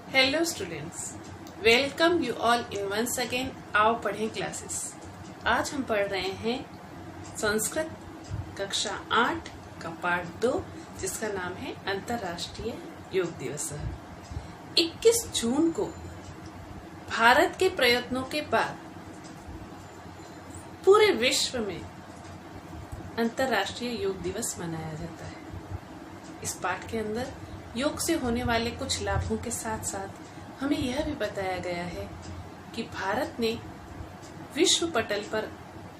Hello students, welcome you all in once again आओ पढ़ें classes. आज हम पढ़ रहे हैं संस्कृत कक्षा 8 का पार्ट 2 जिसका नाम है अंतर्राष्ट्रीय योग दिवस। 21 जून को भारत के प्रयत्नों के बाद पूरे विश्व में अंतर्राष्ट्रीय योग दिवस मनाया जाता है। इस पाठ के अंदर योग से होने वाले कुछ लाभों के साथ साथ हमें यह भी बताया गया है कि भारत ने विश्व पटल पर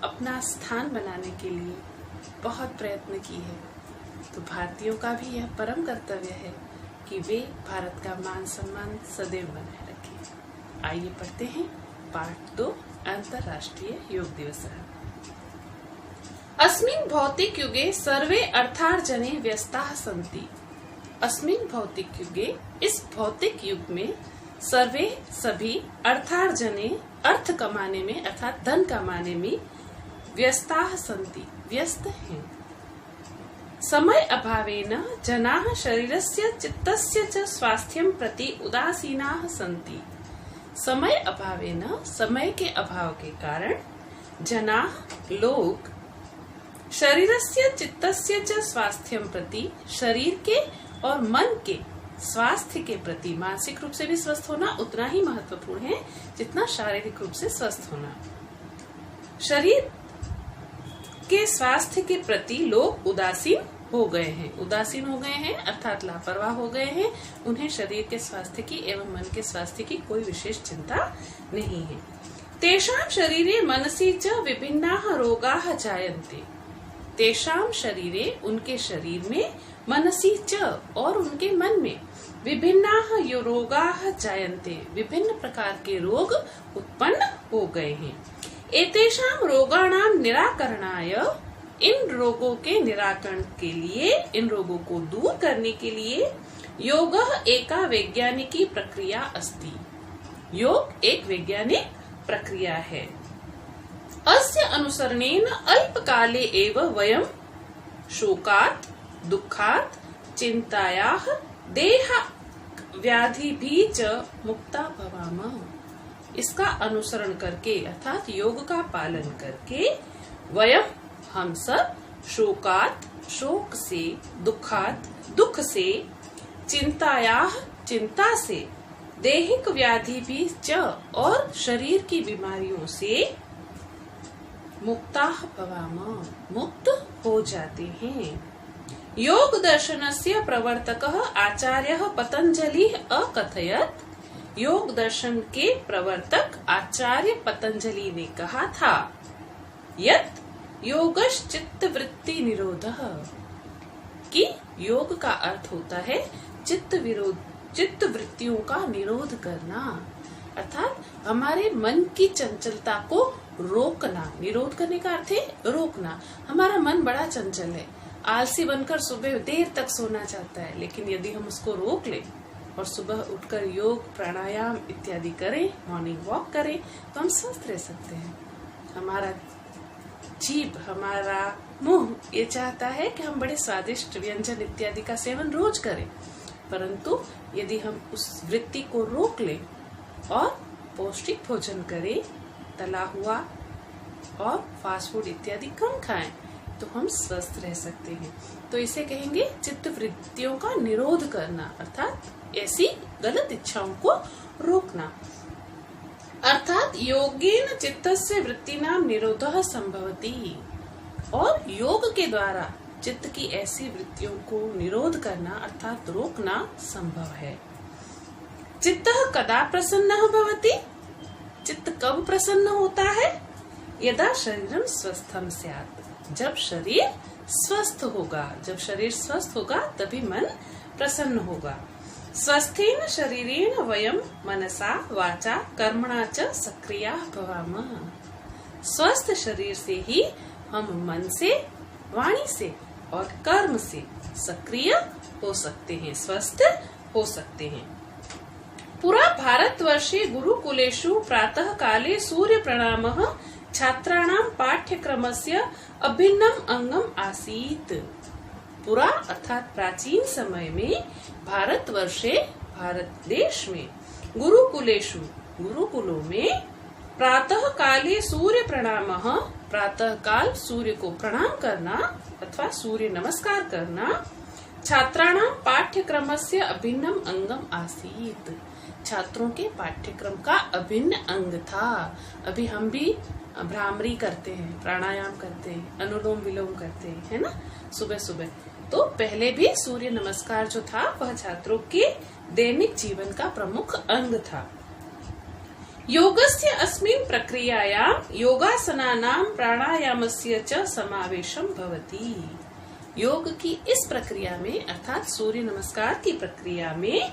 अपना स्थान बनाने के लिए बहुत प्रयत्न किए हैं। तो भारतीयों का भी यह परम कर्तव्य है कि वे भारत का मान सम्मान सदैव बनाए रखें। आइए पढ़ते हैं पार्ट 2 अंतर्राष्ट्रीय योग दिवस। अस्मिन् भौतिक युगे सर्वे अर्थार्जने व्यस्ताः सन्ति। अस्मिन् भौतिक युगे, इस भौतिक युग में सर्वे सभी अर्थार्जने, अर्थ कमाने में अर्थात धन कमाने में व्यस्ताः सन्ति, व्यस्त हैं। समय अभावेन जनाः शरीरस्य चित्तस्य च स्वास्थ्यं प्रति उदासीनाः सन्ति। समय अभावेन, समय के अभाव के कारण जनाः, लोग, शरीरस्य चित्तस्य च स्वास्थ्यं प्रति, शरीर के और मन के स्वास्थ्य के प्रति, मानसिक रूप से भी स्वस्थ होना उतना ही महत्वपूर्ण है जितना शारीरिक रूप से स्वस्थ होना। शरीर के स्वास्थ्य के प्रति लोग उदासीन हो गए हैं। उदासीन हो गए हैं अर्थात लापरवाह हो गए हैं। उन्हें शरीर के स्वास्थ्य की एवं मन के स्वास्थ्य की कोई विशेष चिंता नहीं है। तेषां शरीरे मनसि च विभिन्नाः रोगाः जायन्ते। तेषां शरीरे, उनके शरीर में, मनसि च और उनके मन में, विभिन्नाः रोगाः जायन्ते, विभिन्न प्रकार के रोग उत्पन्न हो गए हैं। एतेषां रोगाणां निराकरणाय, इन रोगों के निराकरण के लिए, इन रोगों को दूर करने के लिए योगः एका वैज्ञानिकी प्रक्रिया अस्ति। योग एक वैज्ञानिक प्रक्रिया है। अस्य अनुसरणेन अल्पकाले एव वयं शोकात्, दुःखात्, चिन्तायाः, देह व्याधिभिः च मुक्ता भवामः। इसका अनुसरण करके अर्थात योग का पालन करके वयं, हम सब, शोकात्, शोक से, दुःखात्, दुख से, चिन्तायाः, चिंता से, दैहिक व्याधिभिः च और शरीर की बीमारियों से मुक्ताः भवामः, मुक्त हो जाते हैं। योग दर्शनस्य प्रवर्तकः आचार्यः पतंजलिः अकथयत्। योग दर्शन के प्रवर्तक आचार्य पतंजलि ने कहा था, यत् योगश्चित्त वृत्ति निरोधः, कि योग का अर्थ होता है चित्त वृत्तियों का निरोध करना, अर्थात हमारे मन की चंचलता को रोकना। निरोध करने का अर्थ है रोकना। हमारा मन बड़ा चंचल है, आलसी बनकर सुबह देर तक सोना चाहता है, लेकिन यदि हम उसको रोक लें और सुबह उठकर योग, प्राणायाम इत्यादि करें, मॉर्निंग वॉक करें, तो हम स्वस्थ रह सकते हैं। हमारा जीभ, हमारा मुंह ये चाहता है कि हम बड़े स्वादिष्ट व्यंजन इत्यादि का सेवन रोज करें, परंतु यदि हम उस वृत्ति को रोक लें और पौष्टिक भोजन करें, तला हुआ और फास्ट फूड इत्यादि कम खाएं, तो हम स्वस्थ रह सकते हैं। तो इसे कहेंगे चित्त वृत्तियों का निरोध करना, अर्थात ऐसी गलत इच्छाओं को रोकना। अर्थात योगेन चित्तस्य वृत्तिनां निरोधः संभवति। और योग के द्वारा चित्त की ऐसी वृत्तियों को निरोध करना अर्थात रोकना संभव है। चित्तः कदा प्रसन्नः भवति? चित्त कब प्रसन्न होता है? यदा शरीरम स्वस्थम स्यात्, जब शरीर स्वस्थ होगा। जब शरीर स्वस्थ होगा तभी मन प्रसन्न होगा। स्वस्थेन शरीरेण वयं मनसा वाचा कर्मणा च सक्रियाः भवामः। स्वस्थ शरीर से ही हम मन से, वाणी से और कर्म से सक्रिय हो सकते हैं, स्वस्थ हो सकते हैं। पुरा भारतवर्षे गुरुकुलेषु प्रातः काले सूर्य प्रणामः छात्राणां पाठ्यक्रमस्य अभिन्नम् अंगम् आसीत्। पुरा अर्थात प्राचीन समय में भारत देश में गुरुकुलों में प्रातः काले सूर्य प्रणामः, प्रातः काल सूर्य को प्रणाम करना अथवा सूर्य नमस्कार करना छात्राणां पाठ्यक्रमस्य अभिन्नम अंगम आसीत्, छात्रों के पाठ्यक्रम का अभिन्न अंग था। अभी हम भी भ्रामरी करते हैं, प्राणायाम करते हैं, अनुलोम विलोम करते हैं, है ना, सुबह सुबह। तो पहले भी सूर्य नमस्कार जो था वह छात्रों के दैनिक जीवन का प्रमुख अंग था। योगस्य अस्मिन् प्रक्रियायां योगासनानां प्राणायामस्य च समावेशं भवति। योग की इस प्रक्रिया में अर्थात सूर्य नमस्कार की प्रक्रिया में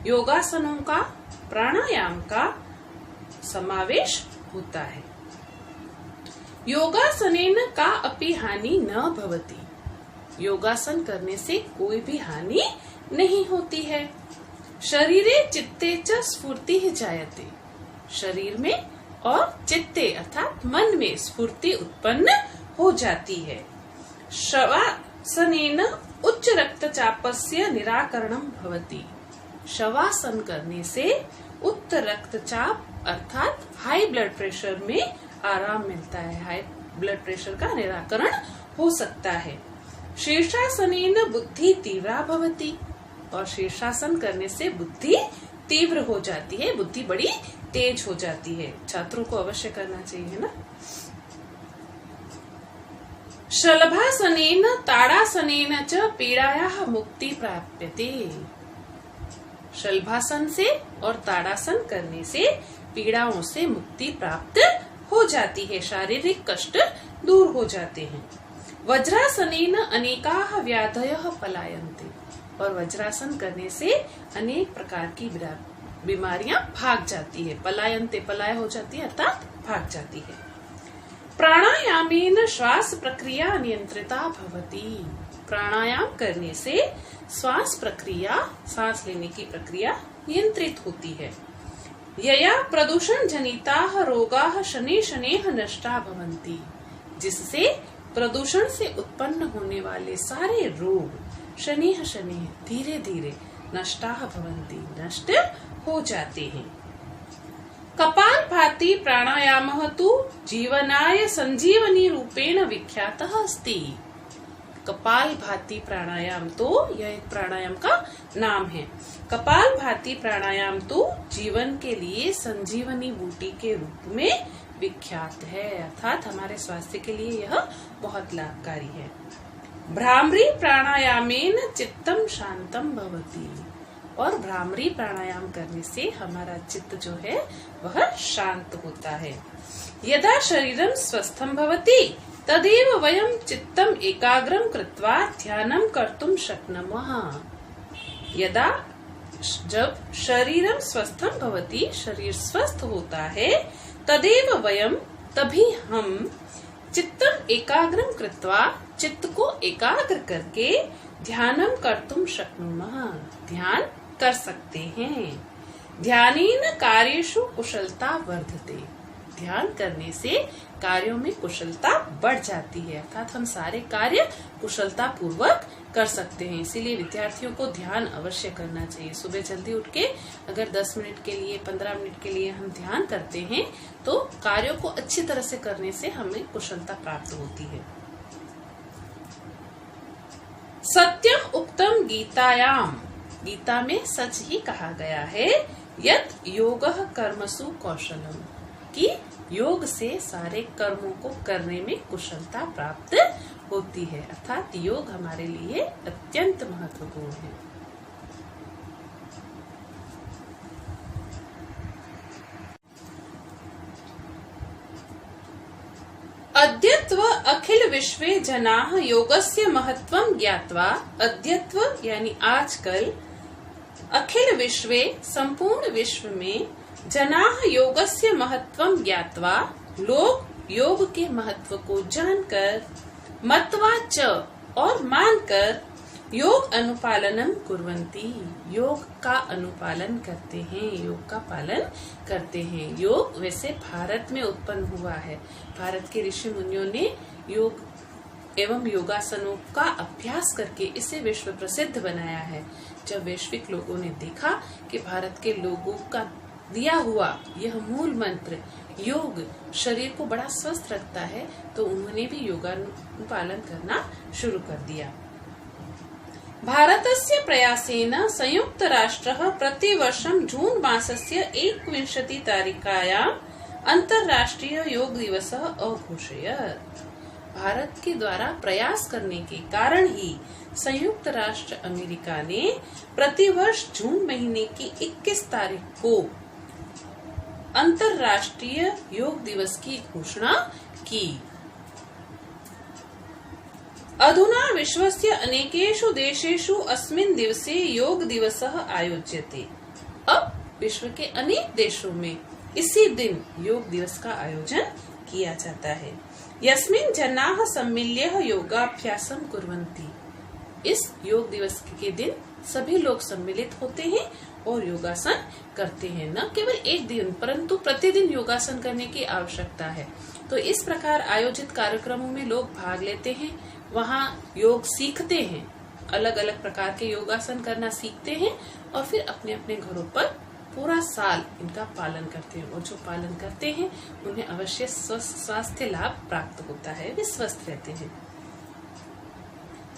योगासनों का, प्राणायाम का समावेश होता है। योगासनेन का अपि हानि न भवति, योगासन करने से कोई भी हानि नहीं होती है। शरीरे चित्ते च स्फूर्तिः जायते, शरीर में और चित्ते अर्थात मन में स्फूर्ति उत्पन्न हो जाती है। शवासनेन उच्च रक्तचापस्य निराकरणं भवति, शवासन करने से उच्च रक्तचाप अर्थात हाई ब्लड प्रेशर में आराम मिलता है, हाई ब्लड प्रेशर का निराकरण हो सकता है। शीर्षासनेन बुद्धि तीव्रा भवति, और शीर्षासन करने से बुद्धि तीव्र हो जाती है, बुद्धि बड़ी तेज हो जाती है। छात्रों को अवश्य करना चाहिए ना। शलभासनेन ताड़ासनेन च पीड़ायाः मुक्ति प्राप्यते, शलभासन से और ताड़ासन करने से पीड़ाओं से मुक्ति प्राप्त हो जाती है, शारीरिक कष्ट दूर हो जाते हैं। वज्रासनेन अनेकाः व्याधयः पलायन्ते, और वज्रासन करने से अनेक प्रकार की बीमारियां भाग जाती है। पलायन्ते, पलाय हो जाती है अर्थात भाग जाती है। प्राणायामेन श्वास प्रक्रिया नियंत्रिता भवति, प्राणायाम करने से श्वास प्रक्रिया, सांस लेने की प्रक्रिया नियंत्रित होती है। यया प्रदूषण जनिताः रोगाः शनैः शनैः नष्टा भवन्ति, जिससे प्रदूषण से उत्पन्न होने वाले सारे रोग शनैः शनैः धीरे धीरे नष्टाः भवन्ति, नष्ट हो जाते हैं। कपालभाति प्राणायामः तु जीवनाय संजीवनी रूपेण विख्यातः अस्ति, कपालभाति प्राणायाम तो यह एक प्राणायाम का नाम है। कपालभाति प्राणायाम तो जीवन के लिए संजीवनी बूटी के रूप में विख्यात है, अर्थात हमारे स्वास्थ्य के लिए यह बहुत लाभकारी है। भ्रामरी प्राणायामेन चित्तम शांतम भवति, और भ्रामरी प्राणायाम करने से हमारा चित्त जो है वह शांत होता है। यदा शरीरम स्वस्थम भवति तदेव वयम चित्तम एकाग्रम कृत्वा ध्यानम कर्तुम शक्नुमः, यदा जब शरीरम स्वस्थम भवति, शरीर स्वस्थ होता है, तदेव वयम तभी हम चित्तम एकाग्रम कृत्वा, चित्त को एकाग्र करके ध्यानम कर्तुम शक्नुमः, ध्यान कर सकते हैं। ध्यानेन कार्येषु कुशलता वर्धते, ध्यान करने से कार्यों में कुशलता बढ़ जाती है, अर्थात हम सारे कार्य कुशलता पूर्वक कर सकते हैं। इसीलिए विद्यार्थियों को ध्यान अवश्य करना चाहिए। सुबह जल्दी उठ के अगर 10 मिनट के लिए, 15 मिनट के लिए हम ध्यान करते हैं तो कार्यों को अच्छी तरह से करने से हमें कुशलता प्राप्त होती है। सत्यम उक्तम गीतायाम, गीता में सच ही कहा गया है, यत् योगः कर्मसु कौशलम, कि योग से सारे कर्मों को करने में कुशलता प्राप्त होती है, अर्थात योग हमारे लिए अत्यंत महत्वपूर्ण है। अद्यत्व अखिल विश्वे जनाः योगस्य महत्वं ज्ञात्वा, अद्यत्व यानी आजकल, अखिल विश्वे संपूर्ण विश्व में, जनाः योगस्य महत्वं ज्ञात्वा, लोग योग के महत्व को जानकर, मत्वा च और मानकर, योग अनुपालनम कुर्वन्ति, योग का अनुपालन करते हैं, योग का पालन करते हैं। योग वैसे भारत में उत्पन्न हुआ है, भारत के ऋषि मुनियों ने योग एवं योगासनों का अभ्यास करके इसे विश्व प्रसिद्ध बनाया है। जब वैश्विक लोगों ने देखा कि भारत के लोगों का दिया हुआ यह मूल मंत्र योग शरीर को बड़ा स्वस्थ रखता है, तो उन्होंने भी योगानुपालन करना शुरू कर दिया। भारतस्य प्रयासेन संयुक्त राष्ट्रः प्रतिवर्षं जून मासस्य 21 तारिकायाम् अंतर्राष्ट्रीय योग दिवसः अघोषयत्। भारत के द्वारा प्रयास करने के कारण ही संयुक्त राष्ट्र अमेरिका ने प्रतिवर्ष जून महीने की 21 तारीख को अंतर्राष्ट्रीय योग दिवस की घोषणा की। अधुना विश्वस्य अनेकेषु देशेषु अस्मिन् दिवसे योग दिवसः आयोज्यते। अब विश्व के अनेक देशों में इसी दिन योग दिवस का आयोजन किया जाता है। यस्मिन् जनाः सम्मिल्य योगाभ्यासं कुर्वन्ति। इस योग दिवस के दिन सभी लोग सम्मिलित होते हैं और योगासन करते हैं। न केवल एक दिन परंतु प्रतिदिन योगासन करने की आवश्यकता है। तो इस प्रकार आयोजित कार्यक्रमों में लोग भाग लेते हैं, वहाँ योग सीखते हैं, अलग अलग प्रकार के योगासन करना सीखते हैं और फिर अपने अपने घरों पर पूरा साल इनका पालन करते हैं। और जो पालन करते हैं उन्हें अवश्य स्वास्थ्य लाभ प्राप्त होता है, वे स्वस्थ रहते हैं।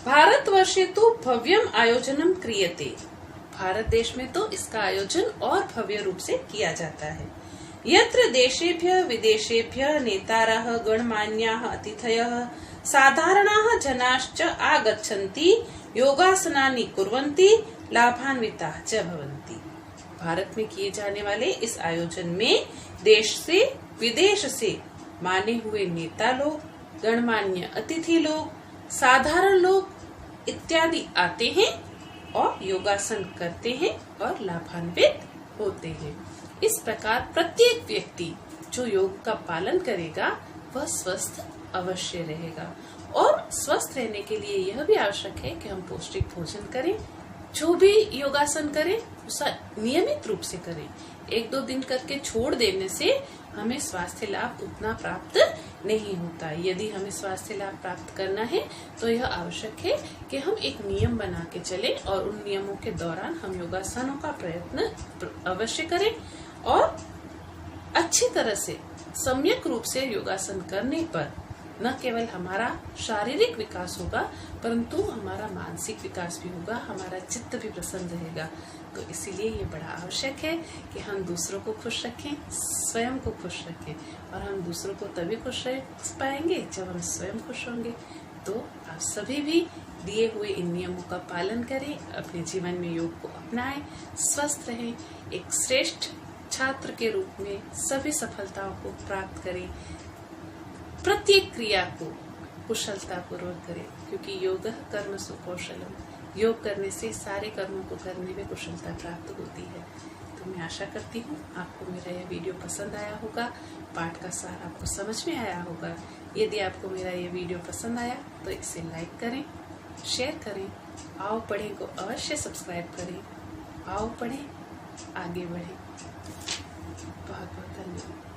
भारतवर्षे तो भव्यम आयोजनम क्रियते। भारत देश में तो इसका आयोजन और भव्य रूप से किया जाता है। यत्र देशेभ्यः विदेशेभ्यः नेतारः गणमान्याः अतिथयः साधारणाः जनाश्च आगच्छन्ति योगासनानि कुर्वन्ति लाभान्विताः च भवन्ति। भारत में किए जाने वाले इस आयोजन में देश से विदेश से माने हुए नेता लोग, गणमान्य अतिथि लोग, साधारण लोग इत्यादि आते हैं और योगासन करते हैं और लाभान्वित होते हैं। इस प्रकार प्रत्येक व्यक्ति जो योग का पालन करेगा वह स्वस्थ अवश्य रहेगा। और स्वस्थ रहने के लिए यह भी आवश्यक है कि हम पौष्टिक भोजन करें। जो भी योगासन करें उसे नियमित रूप से करें। 1-2 दिन करके छोड़ देने से हमें स्वास्थ्य लाभ उतना प्राप्त नहीं होता। यदि हमें स्वास्थ्य लाभ प्राप्त करना है तो यह आवश्यक है कि हम एक नियम बना के चलें और उन नियमों के दौरान हम योगासनों का प्रयत्न अवश्य करें और अच्छी तरह से सम्यक रूप से योगासन करने पर न केवल हमारा शारीरिक विकास होगा परंतु हमारा मानसिक विकास भी होगा, हमारा चित्त भी प्रसन्न रहेगा। तो इसीलिए ये बड़ा आवश्यक है कि हम दूसरों को खुश रखें, स्वयं को खुश रखें। और हम दूसरों को तभी खुश रह पाएंगे जब हम स्वयं खुश होंगे। तो आप सभी भी दिए हुए इन नियमों का पालन करें, अपने जीवन में योग को अपनाएं, स्वस्थ रहें, एक श्रेष्ठ छात्र के रूप में सभी सफलताओं को प्राप्त करें, प्रत्येक क्रिया को कुशलता पूर्वक करें, क्योंकि योग कर्मसु कौशलम। योग करने से सारे कर्मों को करने में कुशलता प्राप्त होती है। तो मैं आशा करती हूँ आपको मेरा यह वीडियो पसंद आया होगा, पाठ का सार आपको समझ में आया होगा। यदि आपको मेरा यह वीडियो पसंद आया तो इसे लाइक करें, शेयर करें, आओ पढ़ें को अवश्य सब्सक्राइब करें। आओ पढ़ें, आगे बढ़ें। बहुत बहुत धन्यवाद।